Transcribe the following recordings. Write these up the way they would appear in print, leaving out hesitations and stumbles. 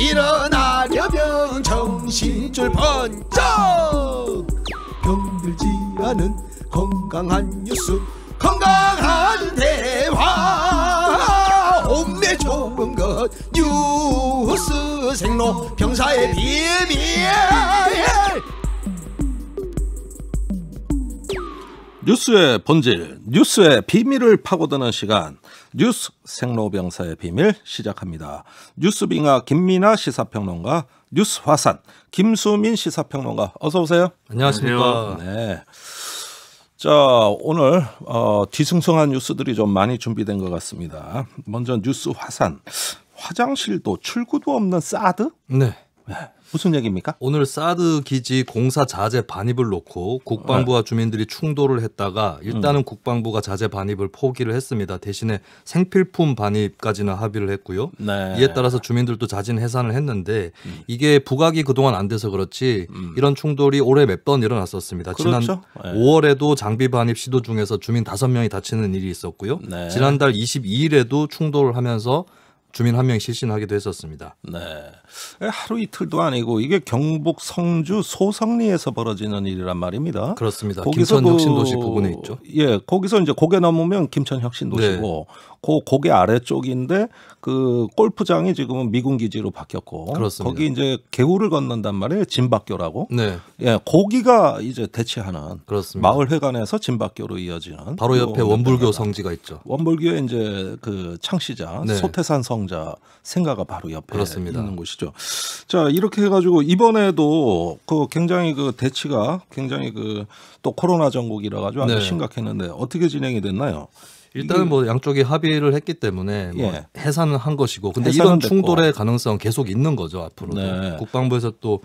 일어나려면 정신줄 번쩍. 병들지 않은 건강한 뉴스, 건강한 대화, 몸에 좋은 것 뉴스 생로 병사의 비밀. 뉴스의 본질, 뉴스의 비밀을 파고드는 시간, 뉴스 생로병사의 비밀 시작합니다. 뉴스빙하 김민아 시사평론가, 뉴스 화산 김수민 시사평론가, 어서 오세요. 안녕하십니까. 네. 자, 오늘 뒤숭숭한 뉴스들이 좀 많이 준비된 것 같습니다. 먼저 뉴스 화산, 화장실도 출구도 없는 사드? 네. 무슨 얘기입니까? 오늘 사드 기지 공사 자재 반입을 놓고 국방부와 주민들이 충돌을 했다가 일단은 국방부가 자재 반입을 포기를 했습니다. 대신에 생필품 반입까지는 합의를 했고요. 네. 이에 따라서 주민들도 자진 해산을 했는데 이게 부각이 그동안 안 돼서 그렇지 이런 충돌이 올해 몇 번 일어났었습니다. 그렇죠? 지난 네. 5월에도 장비 반입 시도 중에서 주민 5명이 다치는 일이 있었고요. 네. 지난달 22일에도 충돌을 하면서 주민 한 명이 실신하기도 했었습니다. 네, 하루 이틀도 아니고 이게 경북 성주 소성리에서 벌어지는 일이란 말입니다. 그렇습니다. 거기서 김천 혁신도시 부근에 있죠. 예, 거기서 이제 고개 넘으면 김천 혁신도시고, 그 고개 아래쪽인데 그 골프장이 지금은 미군 기지로 바뀌었고, 그렇습니다. 거기 이제 개울을 건넌단 말이에요. 진박교라고. 네, 예, 거기가 이제 대치하는 그렇습니다. 마을 회관에서 진박교로 이어지는. 바로 옆에 원불교 성지가 있죠. 원불교의 이제 그 창시자 네. 소태산 성자 생가가 바로 옆에 그렇습니다. 있는 곳이죠. 자, 이렇게 해가지고 이번에도 그 굉장히 그 대치가 굉장히 그 또 코로나 전국이라 가지고 아주 네. 심각했는데 어떻게 진행이 됐나요? 일단은 뭐 양쪽이 합의를 했기 때문에 뭐 예. 해산은 한 것이고, 근데 해산은 이런 됐고. 충돌의 가능성은 계속 있는 거죠 앞으로. 네. 국방부에서 또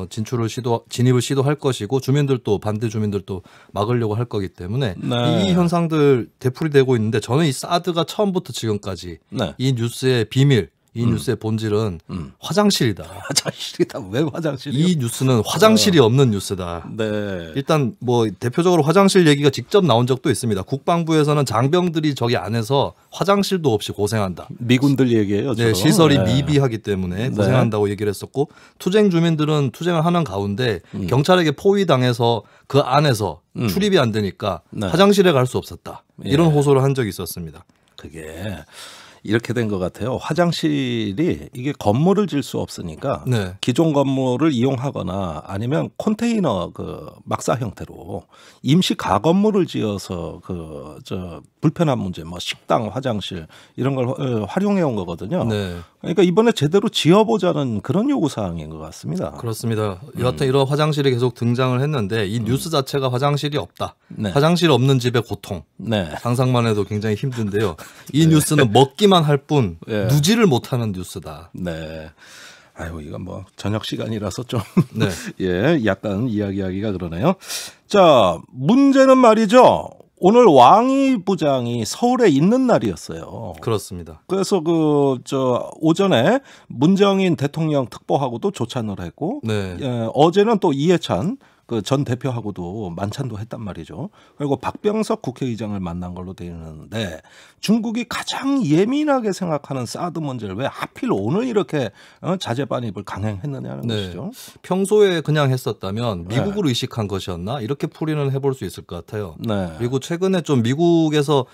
진입을 시도할 것이고, 주민들도 반대 주민들도 막으려고 할 거기 때문에 네. 이 현상들 되풀이되고 있는데, 저는 이 사드가 처음부터 지금까지 네. 이 뉴스의 비밀, 이 뉴스의 본질은 화장실이다. 화장실이다. 왜 화장실이요? 이 뉴스는 화장실이 없는 뉴스다. 네. 일단 뭐 대표적으로 화장실 얘기가 직접 나온 적도 있습니다. 국방부에서는 장병들이 저기 안에서 화장실도 없이 고생한다. 미군들 얘기예요. 네, 주로. 시설이 네. 미비하기 때문에 네. 고생한다고 얘기를 했었고, 투쟁 주민들은 투쟁을 하는 가운데 경찰에게 포위당해서 그 안에서 출입이 안 되니까 네. 화장실에 갈 수 없었다. 이런 예. 호소를 한 적이 있었습니다. 그게 이렇게 된 것 같아요. 화장실이 이게 건물을 질 수 없으니까 네. 기존 건물을 이용하거나 아니면 컨테이너 그 막사 형태로 임시 가건물을 지어서 그 불편한 문제, 뭐 식당, 화장실 이런 걸 활용해 온 거거든요. 네. 그러니까 이번에 제대로 지어보자는 그런 요구 사항인 것 같습니다. 그렇습니다. 여하튼 이런 화장실이 계속 등장을 했는데 이 뉴스 자체가 화장실이 없다. 네. 화장실 없는 집의 고통. 네. 상상만 해도 굉장히 힘든데요. 이 뉴스는 먹기만 할 뿐 예. 누지를 못하는 뉴스다. 네. 아유, 이건 뭐 저녁 시간이라서 좀 네. 예, 약간 이야기하기가 그러네요. 자, 문제는 말이죠. 오늘 왕이 부장이 서울에 있는 날이었어요. 그렇습니다. 그래서 오전에 문정인 대통령 특보하고도 조찬을 했고, 네. 예, 어제는 또 이해찬 그 전 대표하고도 만찬도 했단 말이죠. 그리고 박병석 국회의장을 만난 걸로 되어 있는데, 중국이 가장 예민하게 생각하는 사드 문제를 왜 하필 오늘 이렇게 자재 반입을 강행했느냐는 네. 것이죠. 평소에 그냥 했었다면 미국을 의식한 것이었나, 이렇게 풀이는 해볼 수 있을 것 같아요. 네. 그리고 최근에 좀 미국에서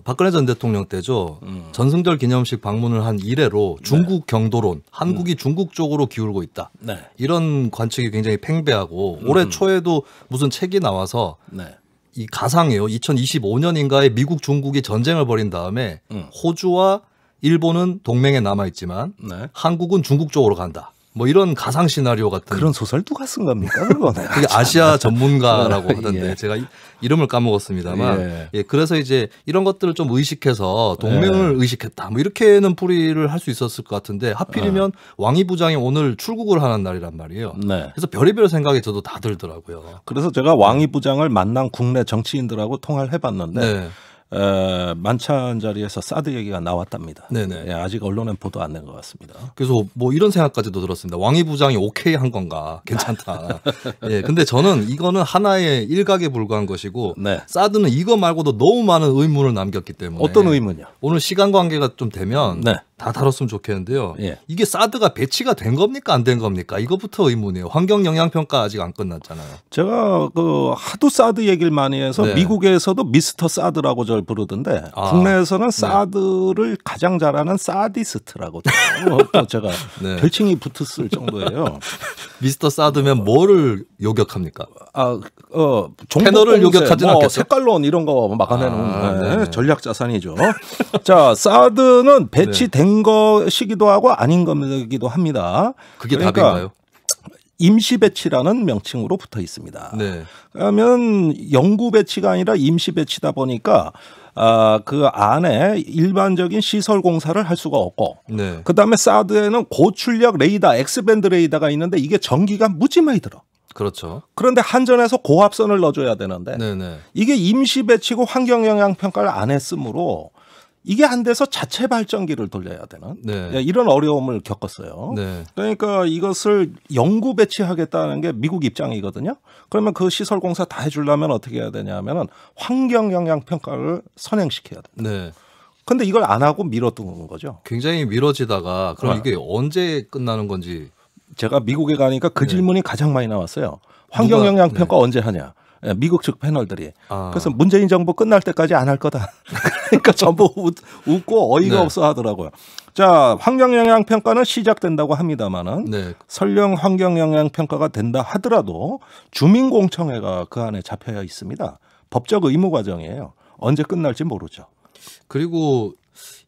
박근혜 전 대통령 때죠. 전승절 기념식 방문을 한 이래로 중국 경도론, 한국이 중국 쪽으로 기울고 있다. 네. 이런 관측이 굉장히 팽배하고, 올해 초에도 무슨 책이 나와서 네. 이 가상이에요. 2025년인가에 미국 중국이 전쟁을 벌인 다음에 호주와 일본은 동맹에 남아있지만 네. 한국은 중국 쪽으로 간다. 뭐 이런 가상 시나리오 같은. 그런 소설 누가 쓴 겁니까? 그거는. 그게 아시아 전문가라고 하던데 예. 제가 이름을 까먹었습니다만 예. 예, 그래서 이제 이런 것들을 좀 의식해서 동맹을 의식했다. 뭐 이렇게는 풀이를 할 수 있었을 것 같은데, 하필이면 왕이 부장이 오늘 출국을 하는 날이란 말이에요. 네. 그래서 별의별 생각이 저도 다 들더라고요. 그래서 제가 왕이 부장을 만난 국내 정치인들하고 통화를 해봤는데 네. 만찬 자리에서 사드 얘기가 나왔답니다. 네네. 예, 아직 언론엔 보도 안 된 것 같습니다. 그래서 뭐 이런 생각까지도 들었습니다. 왕이 부장이 오케이 한 건가? 괜찮다. 예. 근데 저는 이거는 하나의 일각에 불과한 것이고, 네. 사드는 이거 말고도 너무 많은 의문을 남겼기 때문에. 어떤 의문이요? 오늘 시간 관계가 좀 되면 네. 다 다뤘으면 좋겠는데요. 예. 이게 사드가 배치가 된 겁니까 안 된 겁니까? 이거부터 의문이에요. 환경 영향 평가 아직 안 끝났잖아요. 제가 그 하도 사드 얘기를 많이 해서 네. 미국에서도 미스터 사드라고 절 부르던데 국내에서는 사드를 가장 잘하는 사디스트라고 또 제가 네. 별칭이 붙었을 정도예요. 미스터 사드면 뭐를 요격합니까? 정보 패널을 공세, 요격하진 않겠죠? 색깔론 이런 거 막아내는 네네. 전략 자산이죠. 자, 사드는 배치된 것이기도 하고 아닌 것이기도 합니다. 그게 그러니까 답인가요? 임시 배치라는 명칭으로 붙어 있습니다. 네. 그러면 영구 배치가 아니라 임시 배치다 보니까 그 안에 일반적인 시설 공사를 할 수가 없고 네. 그다음에 사드에는 고출력 레이더, X밴드 레이더가 있는데 이게 전기가 무지 많이 들어. 그렇죠. 그런데 한전에서 고압선을 넣어줘야 되는데 네네. 이게 임시 배치고 환경 영향 평가를 안 했으므로 이게 안 돼서 자체 발전기를 돌려야 되는 네. 이런 어려움을 겪었어요. 네. 그러니까 이것을 영구 배치하겠다는 게 미국 입장이거든요. 그러면 그 시설 공사 다 해주려면 어떻게 해야 되냐면은 환경 영향 평가를 선행시켜야 돼. 네. 근데 이걸 안 하고 미뤄둔 거죠. 굉장히 미뤄지다가 그럼 네. 이게 언제 끝나는 건지. 제가 미국에 가니까 그 네. 질문이 가장 많이 나왔어요. 환경 영향 평가 언제 하냐? 예, 미국 측 패널들이. 그래서 문재인 정부 끝날 때까지 안 할 거다. 그러니까 전부 웃고 어이가 네. 없어 하더라고요. 자, 환경 영향 평가는 시작된다고 합니다만은 네. 설령 환경 영향 평가가 된다 하더라도 주민공청회가 그 안에 잡혀 있습니다. 법적 의무 과정이에요. 언제 끝날지 모르죠. 그리고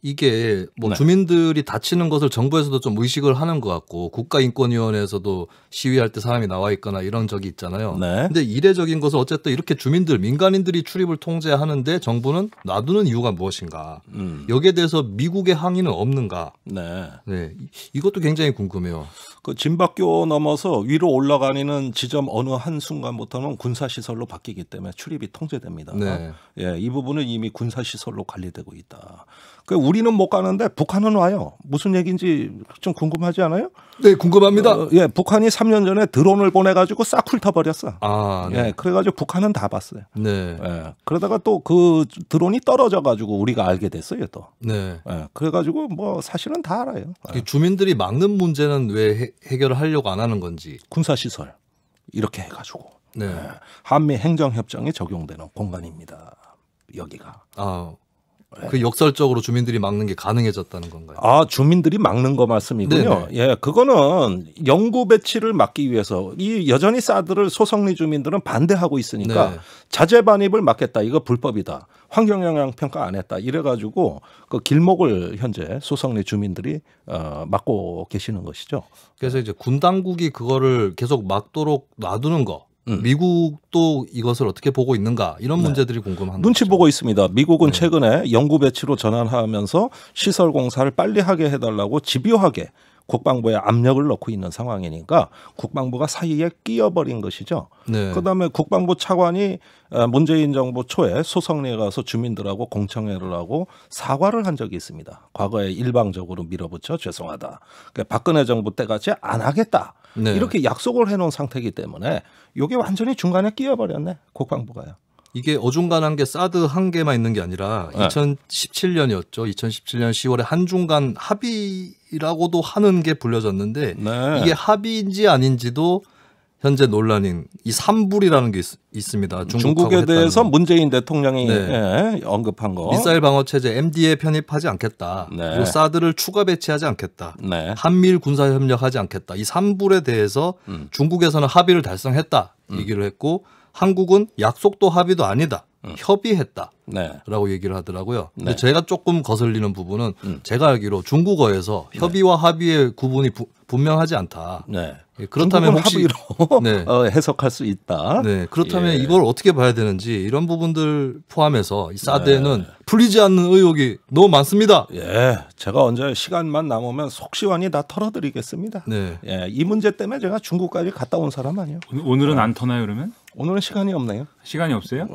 이게 뭐 네. 주민들이 다치는 것을 정부에서도 좀 의식을 하는 것 같고 국가인권위원회에서도 시위할 때 사람이 나와 있거나 이런 적이 있잖아요. 네. 근데 이례적인 것은 어쨌든 이렇게 주민들, 민간인들이 출입을 통제하는데 정부는 놔두는 이유가 무엇인가? 여기에 대해서 미국의 항의는 없는가? 네. 네, 이것도 굉장히 궁금해요. 그 진박교 넘어서 위로 올라가는 지점 어느 한 순간부터는 군사시설로 바뀌기 때문에 출입이 통제됩니다. 네. 예, 이 부분은 이미 군사시설로 관리되고 있다. 그 우리는 못 가는데 북한은 와요. 무슨 얘기인지 좀 궁금하지 않아요? 네, 궁금합니다. 예, 북한이 3년 전에 드론을 보내가지고 싹 훑어버렸어. 아, 네. 예, 그래가지고 북한은 다 봤어요. 네. 예, 그러다가 또 그 드론이 떨어져가지고 우리가 알게 됐어요, 또. 네. 예, 그래가지고 뭐 사실은 다 알아요. 예. 이 주민들이 막는 문제는 왜 해결을 하려고 안 하는 건지. 군사시설 이렇게 해가지고 네. 예, 한미 행정협정에 적용되는 공간입니다. 여기가. 아, 그 역설적으로 주민들이 막는 게 가능해졌다는 건가요? 아, 주민들이 막는 거 말씀이군요. 네네. 예, 그거는 영구 배치를 막기 위해서 이 여전히 사드를 소성리 주민들은 반대하고 있으니까 네. 자재 반입을 막겠다. 이거 불법이다. 환경 영향 평가 안 했다. 이래가지고 그 길목을 현재 소성리 주민들이 막고 계시는 것이죠. 그래서 이제 군 당국이 그거를 계속 막도록 놔두는 거. 미국도 이것을 어떻게 보고 있는가 이런 문제들이 궁금한 눈치 거죠. 보고 있습니다. 미국은 최근에 영구 배치로 전환하면서 시설 공사를 빨리 하게 해달라고 집요하게 국방부에 압력을 넣고 있는 상황이니까 국방부가 사이에 끼어버린 것이죠. 네. 그다음에 국방부 차관이 문재인 정부 초에 소성리에 가서 주민들하고 공청회를 하고 사과를 한 적이 있습니다. 과거에 일방적으로 밀어붙여 죄송하다. 그러니까 박근혜 정부 때 같이 안 하겠다. 네. 이렇게 약속을 해놓은 상태이기 때문에 이게 완전히 중간에 끼어버렸네. 국방부가요. 이게 어중간한 게 사드 한 개만 있는 게 아니라 네. 2017년이었죠. 2017년 10월에 한중간 합의라고도 하는 게 불려졌는데 네. 이게 합의인지 아닌지도 현재 논란인 이 삼불이라는 게 있습니다. 중국에 대해서 했다는 문재인 대통령이 네. 예, 언급한 거. 미사일 방어 체제 MD에 편입하지 않겠다. 네. 그리고 사드를 추가 배치하지 않겠다. 네. 한미일 군사 협력하지 않겠다. 이 삼불에 대해서 중국에서는 합의를 달성했다 얘기를 했고 한국은 약속도 합의도 아니다. 협의했다. 네. 라고 얘기를 하더라고요. 근데 네. 제가 조금 거슬리는 부분은 제가 알기로 중국어에서 협의와 합의의 구분이 분명하지 않다. 네. 예, 그렇다면 혹시 합의로 네. 해석할 수 있다. 네, 그렇다면 예. 이걸 어떻게 봐야 되는지 이런 부분들 포함해서 이 사드에는 풀리지 않는 의혹이 너무 많습니다. 예, 제가 언제 시간만 남으면 속 시원히 다 털어드리겠습니다. 네. 예, 이 문제 때문에 제가 중국까지 갔다 온 사람 아니에요. 오늘은 안 터나요 그러면? 오늘은 시간이 없네요. 시간이 없어요?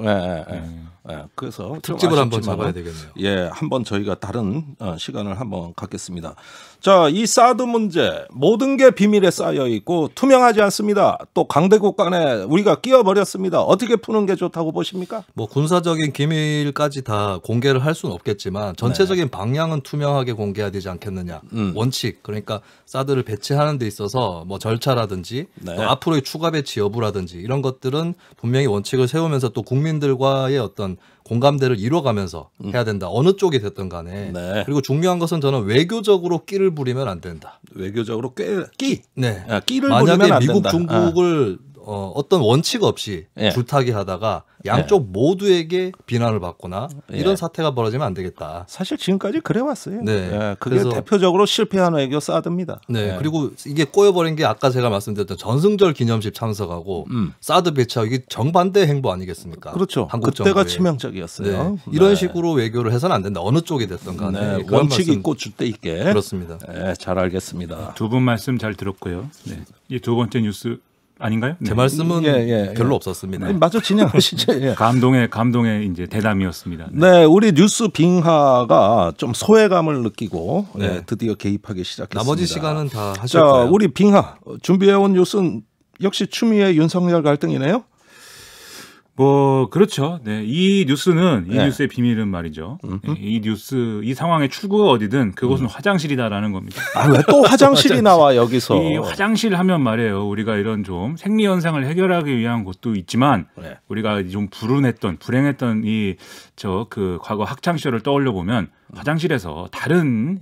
그래서 특집을 좀 한번 아쉽지만, 잡아야 되겠네요. 예, 한번 저희가 다른 시간을 한번 갖겠습니다. 자, 이 사드 문제 모든 게 비밀에 쌓여 있고 그 투명하지 않습니다. 또 강대국 간에 우리가 끼어버렸습니다. 어떻게 푸는 게 좋다고 보십니까? 뭐 군사적인 기밀까지 다 공개를 할 수는 없겠지만 전체적인 방향은 투명하게 공개해야 되지 않겠느냐. 원칙 그러니까 사드를 배치하는 데 있어서 뭐 절차라든지 네. 또 앞으로의 추가 배치 여부라든지 이런 것들은 분명히 원칙을 세우면서 또 국민들과의 어떤 공감대를 이뤄가면서 해야 된다. 어느 쪽이 됐든 간에. 네. 그리고 중요한 것은 저는 외교적으로 끼를 부리면 안 된다. 외교적으로 끼. 네. 끼를 부리면 만약에 안 미국, 된다. 중국을 어떤 원칙 없이 예. 줄타기 하다가 양쪽 모두에게 비난을 받거나 예. 이런 사태가 벌어지면 안 되겠다. 사실 지금까지 그래왔어요. 네. 예, 그게 그래서- 대표적으로 실패한 외교 사드입니다. 네. 예. 그리고 이게 꼬여버린 게 아까 제가 말씀드렸던 전승절 기념식 참석하고 사드 배치하고 이게 정반대 행보 아니겠습니까? 그렇죠. 한국 그때가 정부의. 치명적이었어요. 네. 이런 네. 식으로 외교를 해서는 안 된다. 어느 쪽이 됐든 간에. 네, 그런 원칙 말씀- 있고 줏대 있게. 그렇습니다. 네, 잘 알겠습니다. 두 분 말씀 잘 들었고요. 네. 이 두 번째 뉴스 아닌가요? 네. 제 말씀은 예. 별로 없었습니다. 아니, 마저 진행하시죠. 예. 감동의 이제 대담이었습니다. 네, 우리 뉴스 빙하가 좀 소외감을 느끼고 네. 예, 드디어 개입하기 시작했습니다. 나머지 시간은 다 하실 자, 거예요. 우리 빙하 준비해온 뉴스는 역시 추미애 윤석열 갈등이네요. 뭐 그렇죠. 네, 이 뉴스는 이 네. 뉴스의 비밀은 말이죠. 네, 이 상황의 출구가 어디든 그곳은 화장실이다라는 겁니다. 아, 왜 또 화장실이 나와 여기서? 이 화장실 하면 말이에요. 우리가 이런 좀 생리 현상을 해결하기 위한 것도 있지만 네. 우리가 좀 불행했던 그 과거 학창 시절을 떠올려 보면 화장실에서 다른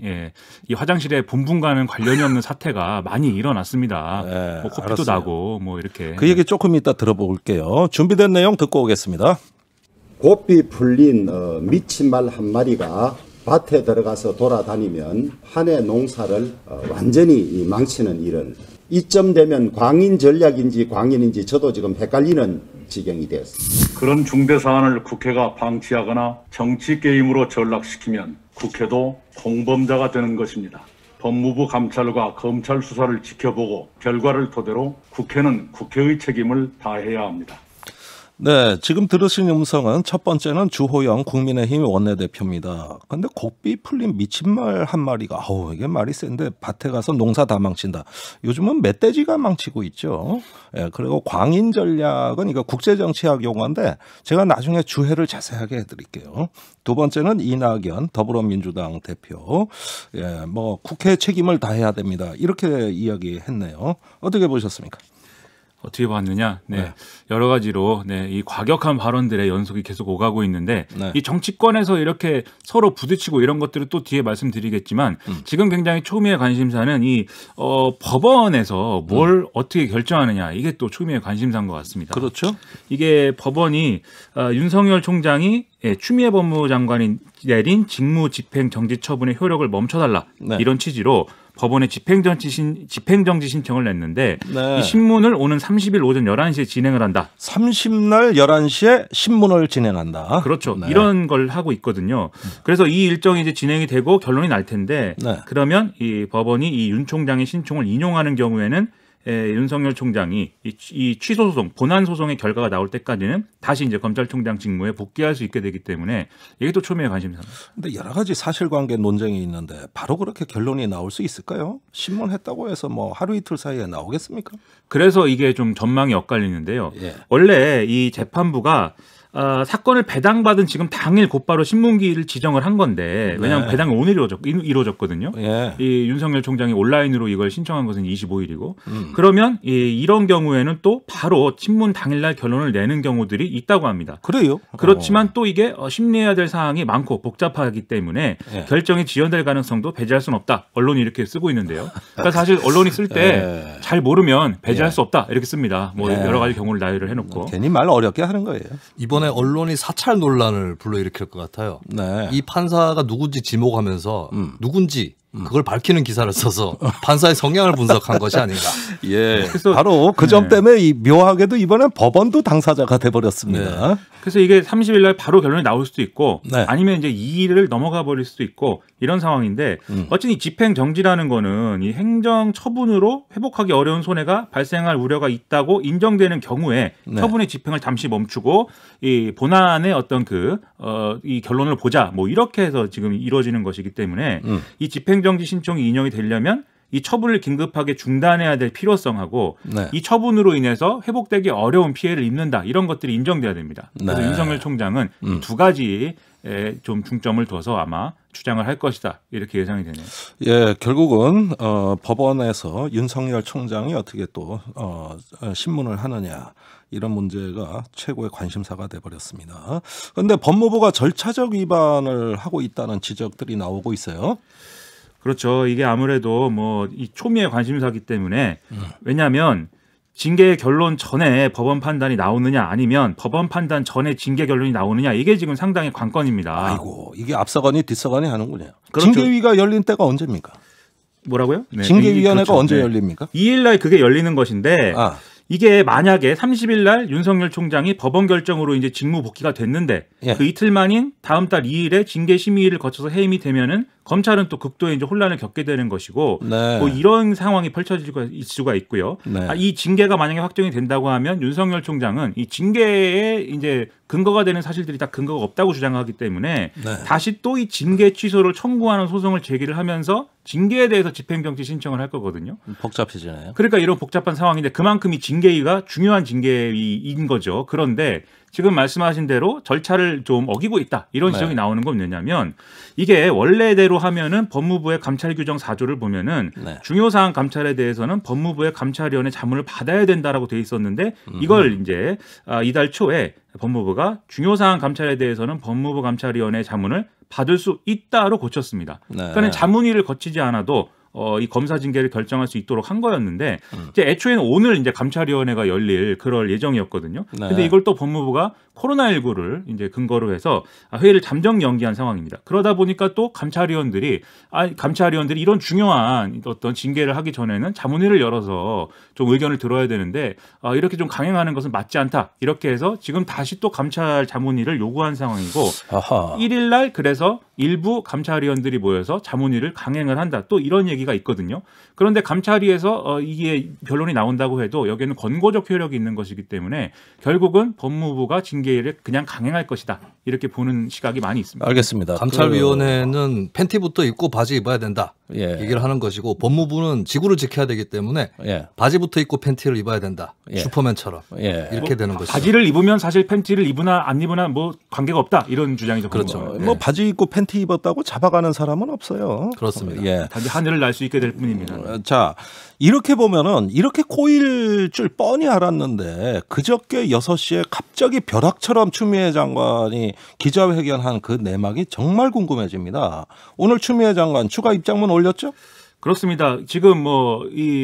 이 화장실에 본분과는 관련이 없는 사태가 많이 일어났습니다. 네, 뭐 코피도 알았어요. 나고 뭐 이렇게. 그 얘기 조금 이따 들어볼게요. 준비된 내용 듣고 오겠습니다. 곱비 풀린 미친 말 한 마리가 밭에 들어가서 돌아다니면 한 해 농사를 완전히 망치는 일은 이쯤 되면 광인 전략인지 광인인지 저도 지금 헷갈리는 지경이 되었습니다. 그런 중대 사안을 국회가 방치하거나 정치 게임으로 전락시키면 국회도 공범자가 되는 것입니다. 법무부 감찰과 검찰 수사를 지켜보고 결과를 토대로 국회는 국회의 책임을 다해야 합니다. 네, 지금 들으신 음성은 첫 번째는 주호영 국민의힘 원내대표입니다. 근데 곱비 풀린 미친 말 한 마리가 이게 말이 센데 밭에 가서 농사 다 망친다. 요즘은 멧돼지가 망치고 있죠. 예, 그리고 광인 전략은 이거 국제정치학 용어인데 제가 나중에 주해를 자세하게 해드릴게요. 두 번째는 이낙연 더불어민주당 대표. 예, 뭐 국회 책임을 다해야 됩니다. 이렇게 이야기했네요. 어떻게 보셨습니까? 어떻게 봤느냐? 네. 네. 여러 가지로 이 과격한 발언들의 연속이 계속 오가고 있는데 네. 이 정치권에서 이렇게 서로 부딪히고 이런 것들을 또 뒤에 말씀드리겠지만 지금 굉장히 초미의 관심사는 이 법원에서 뭘 어떻게 결정하느냐 이게 또 초미의 관심사인 것 같습니다. 그렇죠. 이게 법원이 윤석열 총장이 추미애 법무장관이 내린 직무집행 정지 처분의 효력을 멈춰달라 네. 이런 취지로 법원에 집행정지 신청을 냈는데 네. 이 신문을 오는 30일 오전 11시에 진행을 한다. 30날 11시에 신문을 진행한다. 그렇죠. 네. 이런 걸 하고 있거든요. 그래서 이 일정이 이제 진행이 되고 결론이 날 텐데 네. 그러면 이 법원이 이 윤 총장의 신청을 인용하는 경우에는 윤석열 총장이 이 취소 소송, 본안 소송의 결과가 나올 때까지는 다시 이제 검찰총장 직무에 복귀할 수 있게 되기 때문에 이게 또 초미의 관심사입니다. 근데 여러 가지 사실관계 논쟁이 있는데 바로 그렇게 결론이 나올 수 있을까요? 신문했다고 해서 뭐 하루 이틀 사이에 나오겠습니까? 그래서 이게 좀 전망이 엇갈리는데요. 예. 원래 이 재판부가 사건을 배당받은 지금 당일 곧바로 신문기일을 지정을 한 건데 왜냐하면 네. 배당이 오늘 이루어졌거든요. 예. 이 윤석열 총장이 온라인으로 이걸 신청한 것은 25일이고 그러면 이런 경우에는 또 바로 신문 당일날 결론을 내는 경우들이 있다고 합니다. 그래요. 그렇지만 또 이게 심리해야 될 사항이 많고 복잡하기 때문에 예. 결정이 지연될 가능성도 배제할 수는 없다. 언론이 이렇게 쓰고 있는데요. 그러니까 사실 언론이 쓸 때 예. 잘 모르면 배제할 수 없다 이렇게 씁니다. 뭐 예. 여러 가지 경우를 나열을 해놓고. 괜히 말 어렵게 하는 거예요. 이번에 언론이 사찰 논란을 불러일으킬 것 같아요. 네. 이 판사가 누군지 지목하면서 누군지 그걸 밝히는 기사를 써서 판사의 성향을 분석한 것이 아닌가. 예. 그래서- 바로 그 점 네. 때문에 이 묘하게도 이번엔 법원도 당사자가 돼버렸습니다. 그래서 이게 30일 날 바로 결론이 나올 수도 있고 네. 아니면 이제 2일을 넘어가 버릴 수도 있고 이런 상황인데 어쨌든 이 집행 정지라는 거는 이 행정 처분으로 회복하기 어려운 손해가 발생할 우려가 있다고 인정되는 경우에 네. 처분의 집행을 잠시 멈추고 이 본안의 어떤 이 결론을 보자 뭐 이렇게 해서 지금 이루어지는 것이기 때문에 이 집행 정지 신청이 인용이 되려면 이 처분을 긴급하게 중단해야 될 필요성하고 네. 이 처분으로 인해서 회복되기 어려운 피해를 입는다 이런 것들이 인정돼야 됩니다. 그래서 네. 윤석열 총장은 이 두 가지에 좀 중점을 둬서 아마 주장을 할 것이다 이렇게 예상이 되네요. 예, 결국은 법원에서 윤석열 총장이 어떻게 또 신문을 하느냐 이런 문제가 최고의 관심사가 돼버렸습니다. 그런데 법무부가 절차적 위반을 하고 있다는 지적들이 나오고 있어요. 그렇죠. 이게 아무래도 뭐 이 초미의 관심사기 때문에 왜냐하면 징계 결론 전에 법원 판단이 나오느냐 아니면 법원 판단 전에 징계 결론이 나오느냐 이게 지금 상당히 관건입니다. 아이고 이게 앞서가니 뒤서가니 하는군요. 그렇죠. 징계위가 열린 때가 언제입니까? 뭐라고요? 네. 징계위원회가 그렇죠. 언제 네. 열립니까? 2일 날 그게 열리는 것인데 아. 이게 만약에 30일 날 윤석열 총장이 법원 결정으로 이제 직무 복귀가 됐는데 예. 그 이틀 만인 다음 달 2일에 징계 심의를 거쳐서 해임이 되면은 검찰은 또 극도의 이제 혼란을 겪게 되는 것이고 네. 뭐 이런 상황이 펼쳐질 수가 있고요. 네. 이 징계가 만약에 확정이 된다고 하면 윤석열 총장은 이 징계에 이제 근거가 되는 사실들이 다 근거가 없다고 주장하기 때문에 네. 다시 또 이 징계 취소를 청구하는 소송을 제기를 하면서 징계에 대해서 집행정지 신청을 할 거거든요. 복잡해지네요. 그러니까 이런 복잡한 상황인데 그만큼 이 징계위가 중요한 징계위인 거죠. 그런데 지금 말씀하신 대로 절차를 좀 어기고 있다. 이런 지적이 네. 나오는 건 뭐냐면 이게 원래대로 하면은 법무부의 감찰 규정 4조를 보면은 네. 중요사항 감찰에 대해서는 법무부의 감찰위원회 자문을 받아야 된다라고 돼 있었는데 이걸 이제 이달 초에 법무부가 중요사항 감찰에 대해서는 법무부 감찰위원회 자문을 받을 수 있다로 고쳤습니다. 네. 그러니까 자문위를 거치지 않아도 이 검사 징계를 결정할 수 있도록 한 거였는데 이제 애초에는 오늘 이제 감찰위원회가 열릴 그럴 예정이었거든요. 네. 근데 이걸 또 법무부가 코로나19를 이제 근거로 해서 회의를 잠정 연기한 상황입니다. 그러다 보니까 또 감찰위원들이 이런 중요한 어떤 징계를 하기 전에는 자문회를 열어서 좀 의견을 들어야 되는데 이렇게 좀 강행하는 것은 맞지 않다. 이렇게 해서 지금 다시 또 감찰 자문위를 요구한 상황이고 아하. 1일 날 그래서 일부 감찰위원들이 모여서 자문위를 강행을 한다. 또 이런 얘기가 있거든요. 그런데 감찰위에서 이게 결론이 나온다고 해도 여기에는 권고적 효력이 있는 것이기 때문에 결국은 법무부가 징계를 그냥 강행할 것이다. 이렇게 보는 시각이 많이 있습니다. 알겠습니다. 감찰위원회는 팬티부터 입고 바지 입어야 된다. 예. 얘기를 하는 것이고 법무부는 지구를 지켜야 되기 때문에 예. 바지부터 입고 팬티를 입어야 된다. 예. 슈퍼맨처럼 예. 이렇게 되는 것이죠. 바지를 입으면 사실 팬티를 입으나 안 입으나 뭐 관계가 없다. 이런 주장이죠. 그렇죠. 법무부는. 뭐 바지 입고 팬티 입었다고 잡아가는 사람은 없어요. 그렇습니다. 예. 단지 하늘을 날 수 있게 될 뿐입니다. 자, 이렇게 보면은 이렇게 꼬일 줄 뻔히 알았는데 그저께 6시에 갑자기 벼락처럼 추미애 장관이 기자회견한 그 내막이 정말 궁금해집니다. 오늘 추미애 장관 추가 입장문 올렸죠? 그렇습니다. 지금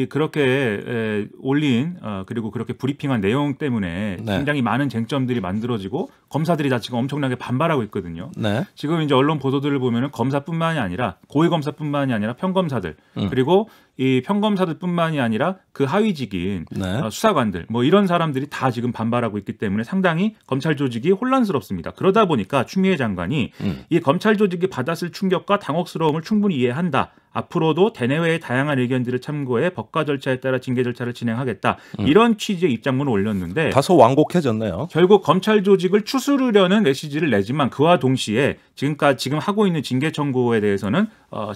그렇게 올린 그리고 그렇게 브리핑한 내용 때문에 네. 굉장히 많은 쟁점들이 만들어지고 검사들이 다 지금 엄청나게 반발하고 있거든요. 네. 지금 이제 언론 보도들을 보면은 검사뿐만이 아니라 고위 검사뿐만이 아니라 평검사들 그리고 이 평검사들뿐만이 아니라 그 하위직인 네. 수사관들 뭐 이런 사람들이 다 지금 반발하고 있기 때문에 상당히 검찰 조직이 혼란스럽습니다. 그러다 보니까 추미애 장관이 이 검찰 조직이 받았을 충격과 당혹스러움을 충분히 이해한다. 앞으로도 대내외의 다양한 의견들을 참고해 법과 절차에 따라 징계 절차를 진행하겠다. 이런 취지의 입장문을 올렸는데 다소 완곡해졌네요. 결국 검찰 조직을 추스르려는 메시지를 내지만 그와 동시에 지금 하고 있는 징계 청구에 대해서는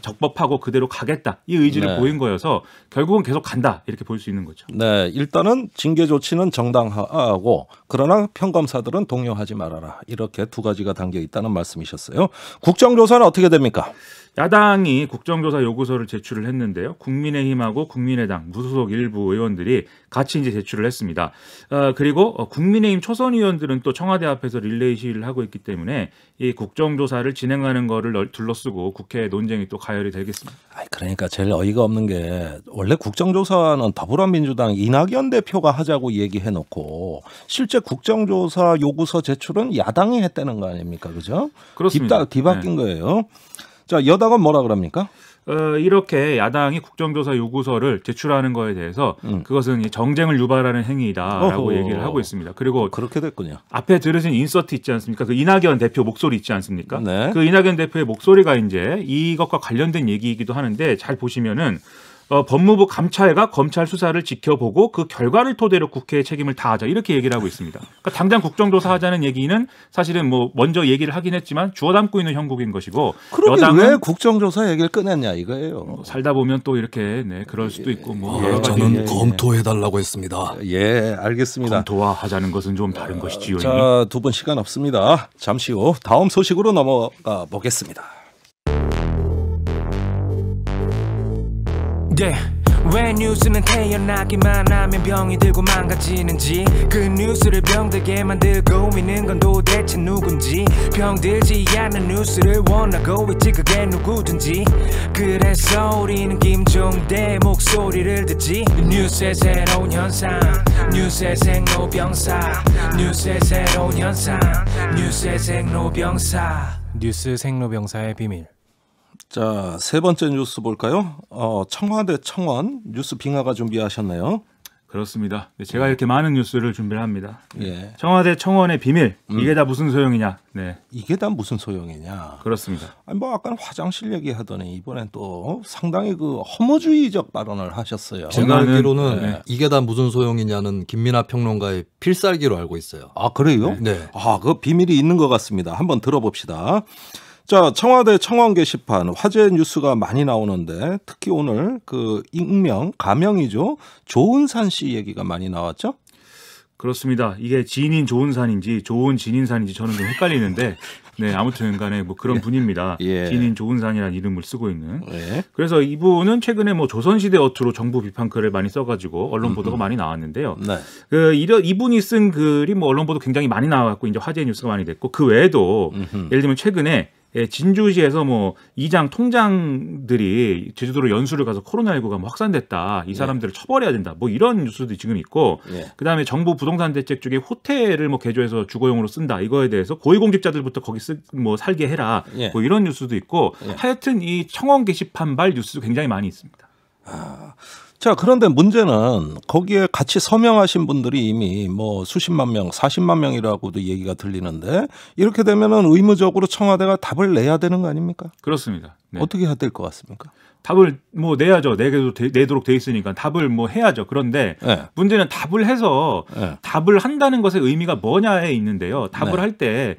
적법하고 그대로 가겠다. 이 의지를 네. 보인 거여서 결국은 계속 간다. 이렇게 볼 수 있는 거죠. 네, 일단은 징계 조치는 정당하고 그러나 평검사들은 동요하지 말아라. 이렇게 두 가지가 담겨 있다는 말씀이셨어요. 국정조사는 어떻게 됩니까? 야당이 국정조사 요구서를 제출을 했는데요. 국민의힘하고 국민의당 무소속 일부 의원들이 같이 이제 제출을 했습니다. 그리고 국민의힘 초선 의원들은 또 청와대 앞에서 릴레이 시위를 하고 있기 때문에 이 국정조사를 진행하는 거를 둘러쓰고 국회 논쟁이 또 가열이 되겠습니다. 그러니까 제일 어이가 없는 게 원래 국정조사는 더불어민주당 이낙연 대표가 하자고 얘기해놓고 실제 국정조사 요구서 제출은 야당이 했다는 거 아닙니까, 그죠? 그렇습니다. 뒤바뀐 거예요. 자, 여당은 뭐라 그럽니까? 이렇게 야당이 국정조사 요구서를 제출하는 거에 대해서 그것은 정쟁을 유발하는 행위다라고 어허. 얘기를 하고 있습니다. 그리고 그렇게 됐군요. 앞에 들으신 인서트 있지 않습니까? 그 이낙연 대표 목소리 있지 않습니까? 네. 그 이낙연 대표의 목소리가 이제 이것과 관련된 얘기이기도 하는데 잘 보시면은 법무부 감찰과 검찰 수사를 지켜보고 그 결과를 토대로 국회의 책임을 다하자 이렇게 얘기를 하고 있습니다. 그러니까 당장 국정조사 하자는 얘기는 사실은 뭐 먼저 얘기를 하긴 했지만 주워 담고 있는 형국인 것이고 그러면 여당은 왜 국정조사 얘기를 꺼냈냐 이거예요. 살다 보면 또 이렇게 네, 그럴 수도 있고 뭐 예, 여러 가지 저는 검토해달라고 했습니다. 예, 알겠습니다. 검토와 하자는 것은 좀 다른 것이지요. 자, 두 분 시간 없습니다. 잠시 후 다음 소식으로 넘어가 보겠습니다. 왜 뉴스는 태어나기만 하면 병이 들고 망가지는지 그 뉴스를 병들게 만들고 있는 건 도대체 누군지 병들지 않는 뉴스를 원하고 있지 그게 누구든지 그래서 우리는 김종대 목소리를 듣지 뉴스의 새로운 현상 뉴스의 생로병사 뉴스의 새로운 현상 뉴스의 생로병사 뉴스 생로병사의 비밀. 자, 세 번째 뉴스 볼까요? 청와대 청원 뉴스 빙하가 준비하셨네요. 그렇습니다. 제가 이렇게 많은 뉴스를 준비를 합니다. 예. 청와대 청원의 비밀 이게 다 무슨 소용이냐? 네, 이게 다 무슨 소용이냐? 그렇습니다. 아니 뭐 아까 화장실 얘기하더니 이번엔 또 상당히 그 허무주의적 발언을 하셨어요. 제가 저는, 알기로는 네. 이게 다 무슨 소용이냐는 김민하 평론가의 필살기로 알고 있어요. 아, 그래요? 네. 아, 그 비밀이 있는 것 같습니다. 한번 들어봅시다. 자, 청와대 청원 게시판 화제 뉴스가 많이 나오는데 특히 오늘 그 익명 가명이죠. 조은산 씨 얘기가 많이 나왔죠. 그렇습니다. 이게 지인인 조은산인지 좋은 진인산인지 저는 좀 헷갈리는데 네, 아무튼 간에 뭐 그런 분입니다. 예. 지인인 조은산이라는 이름을 쓰고 있는. 네. 그래서 이분은 최근에 뭐 조선시대 어투로 정부 비판 글을 많이 써가지고 언론 보도가 많이 나왔는데요. 네. 이분이 쓴 글이 뭐 언론 보도 굉장히 많이 나와갖고 이제 화제 뉴스가 많이 됐고 그 외에도 예를 들면 최근에 진주시에서 뭐 이장 통장들이 제주도로 연수를 가서 코로나19가 뭐 확산됐다. 이 사람들을 처벌해야 된다. 뭐 이런 뉴스도 지금 있고 예. 그다음에 정부 부동산 대책 중에 호텔을 뭐 개조해서 주거용으로 쓴다. 이거에 대해서 고위공직자들부터 거기 뭐 살게 해라. 예. 뭐 이런 뉴스도 있고 예. 하여튼 이 청원 게시판발 뉴스도 굉장히 많이 있습니다. 자, 그런데 문제는 거기에 같이 서명하신 분들이 이미 뭐 수십만 명, 40만 명이라고도 얘기가 들리는데 이렇게 되면은 의무적으로 청와대가 답을 내야 되는 거 아닙니까? 그렇습니다. 네. 어떻게 해야 될 것 같습니까? 답을 뭐 내야죠. 내도록 돼 있으니까 답을 뭐 해야죠. 그런데 네. 문제는 답을 해서 네. 답을 한다는 것의 의미가 뭐냐에 있는데요. 답을 네. 할 때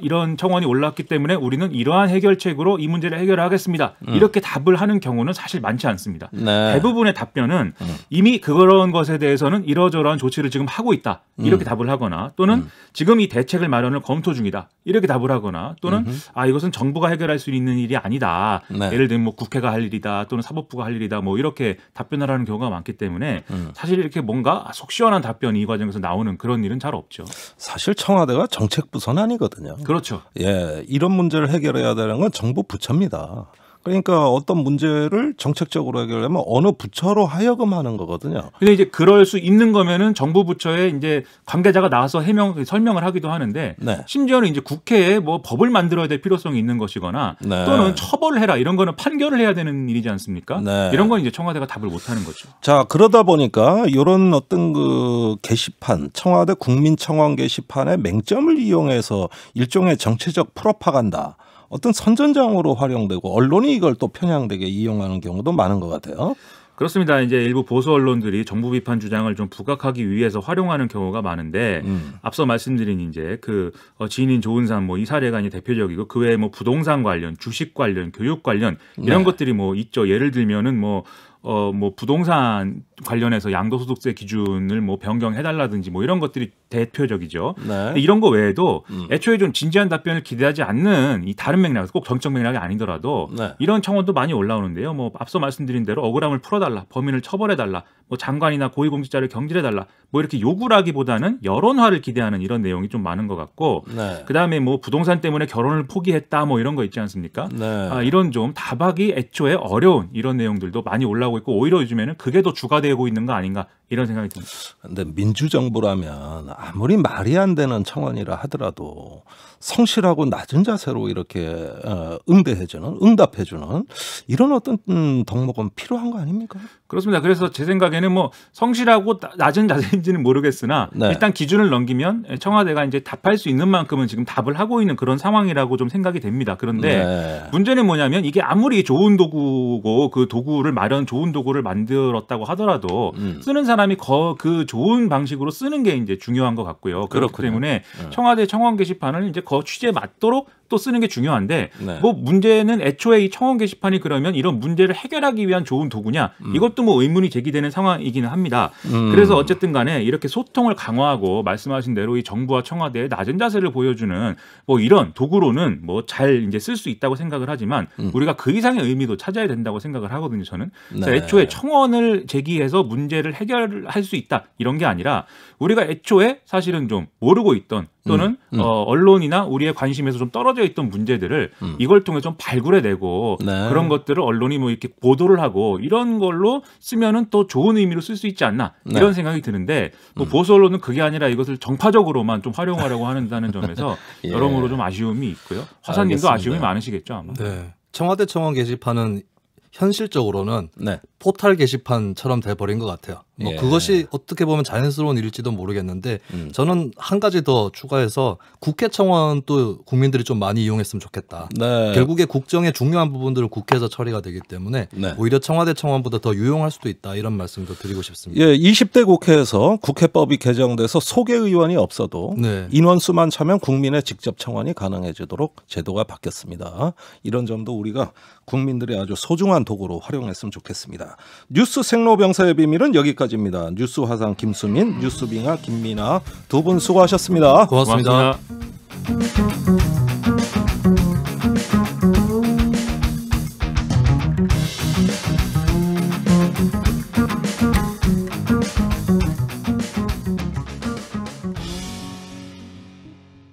이런 청원이 올랐기 때문에 우리는 이러한 해결책으로 이 문제를 해결하겠습니다. 이렇게 답을 하는 경우는 사실 많지 않습니다. 네. 대부분의 답변은 이미 그런 것에 대해서는 이러저러한 조치를 지금 하고 있다. 이렇게 답을 하거나 또는 지금 이 대책을 마련을 검토 중이다. 이렇게 답을 하거나 또는 이것은 정부가 해결할 수 있는 일이 아니다. 네. 예를 들면 뭐 국회가 할 일이다. 또는 사법부가 할 일이다. 뭐 이렇게 답변을 하는 경우가 많기 때문에 사실 이렇게 뭔가 속 시원한 답변이 이 과정에서 나오는 그런 일은 잘 없죠. 사실 청와대가 정책부서는 아니거든요. 그렇죠. 예, 이런 문제를 해결해야 되는 건 정부 부처입니다. 그러니까 어떤 문제를 정책적으로 해결하려면 어느 부처로 하여금 하는 거거든요. 근데 이제 그럴 수 있는 거면은 정부 부처에 이제 관계자가 나와서 설명을 하기도 하는데 네. 심지어는 이제 국회에 뭐 법을 만들어야 될 필요성이 있는 것이거나 네. 또는 처벌을 해라 이런 거는 판결을 해야 되는 일이지 않습니까? 네. 이런 건 이제 청와대가 답을 못 하는 거죠. 자, 그러다 보니까 이런 어떤 그 게시판, 청와대 국민청원 게시판의 맹점을 이용해서 일종의 정치적 프로파간다, 어떤 선전장으로 활용되고 언론이 이걸 또 편향되게 이용하는 경우도 많은 것 같아요. 그렇습니다. 이제 일부 보수 언론들이 정부 비판 주장을 좀 부각하기 위해서 활용하는 경우가 많은데 앞서 말씀드린 이제 그 지인인 조은산 뭐 이 사례가 이제 대표적이고 그 외에 뭐 부동산 관련, 주식 관련, 교육 관련 이런 네. 것들이 뭐 있죠. 예를 들면은 뭐 부동산 관련해서 양도소득세 기준을 뭐 변경해달라든지 뭐 이런 것들이 대표적이죠. 네. 이런 거 외에도 애초에 좀 진지한 답변을 기대하지 않는 이 다른 맥락, 꼭 정적 맥락이 아니더라도 네. 이런 청원도 많이 올라오는데요. 뭐 앞서 말씀드린 대로 억울함을 풀어달라, 범인을 처벌해달라, 뭐 장관이나 고위공직자를 경질해달라, 뭐 이렇게 요구라기보다는 여론화를 기대하는 이런 내용이 좀 많은 것 같고, 네. 그 다음에 뭐 부동산 때문에 결혼을 포기했다, 뭐 이런 거 있지 않습니까? 네. 이런 좀 답하기 애초에 어려운 이런 내용들도 많이 올라오고 있고 오히려 요즘에는 그게 더 주가 되고 있는 거 아닌가 이런 생각이 듭니다. 근데 민주정부라면 아무리 말이 안 되는 청원이라 하더라도 성실하고 낮은 자세로 이렇게 응답해주는 이런 어떤 덕목은 필요한 거 아닙니까? 그렇습니다. 그래서 제 생각에는 뭐 성실하고 낮은 자세인지는 모르겠으나 네. 일단 기준을 넘기면 청와대가 이제 답할 수 있는 만큼은 지금 답을 하고 있는 그런 상황이라고 좀 생각이 됩니다. 그런데 네. 문제는 뭐냐면 이게 아무리 좋은 도구고 그 도구를 좋은 도구를 만들었다고 하더라도 쓰는 사람이 그 좋은 방식으로 쓰는 게 이제 중요한 것 같고요. 그렇기 그렇군요. 때문에 청와대 청원 게시판을 이제 그 취지에 맞도록 또 쓰는 게 중요한데 네. 뭐 문제는 애초에 이 청원 게시판이 그러면 이런 문제를 해결하기 위한 좋은 도구냐 이것도 뭐 의문이 제기되는 상황이기는 합니다. 그래서 어쨌든 간에 이렇게 소통을 강화하고 말씀하신 대로 이 정부와 청와대의 낮은 자세를 보여주는 뭐 이런 도구로는 뭐 잘 이제 쓸 수 있다고 생각을 하지만 우리가 그 이상의 의미도 찾아야 된다고 생각을 하거든요. 저는 그래서 네. 애초에 청원을 제기해서 문제를 해결할 수 있다 이런 게 아니라 우리가 애초에 사실은 좀 모르고 있던 또는 언론이나 우리의 관심에서 좀 떨어져 있던 문제들을 이걸 통해 좀 발굴해내고 네. 그런 것들을 언론이 뭐 이렇게 보도를 하고 이런 걸로 쓰면은 또 좋은 의미로 쓸 수 있지 않나 네. 이런 생각이 드는데 뭐 보수 언론은 그게 아니라 이것을 정파적으로만 좀 활용하려고 한다는 점에서 예. 여러모로 좀 아쉬움이 있고요. 화사님도 알겠습니다. 아쉬움이 많으시겠죠 아마. 네. 청와대 청원 게시판은 현실적으로는 네. 포탈 게시판처럼 돼버린 것 같아요. 뭐 예. 그것이 어떻게 보면 자연스러운 일일지도 모르겠는데 저는 한 가지 더 추가해서 국회 청원도 국민들이 좀 많이 이용했으면 좋겠다. 네. 결국에 국정의 중요한 부분들은 국회에서 처리가 되기 때문에 네. 오히려 청와대 청원보다 더 유용할 수도 있다 이런 말씀도 드리고 싶습니다. 예, 20대 국회에서 국회법이 개정돼서 소개의원이 없어도 네. 인원수만 차면 국민의 직접 청원이 가능해지도록 제도가 바뀌었습니다. 이런 점도 우리가 국민들의 아주 소중한 도구로 활용했으면 좋겠습니다. 뉴스 생로병사의 비밀은 여기까지입니다. 뉴스 화상 김수민, 뉴스빙하 김민아 두 분 수고하셨습니다. 고맙습니다. 고맙습니다.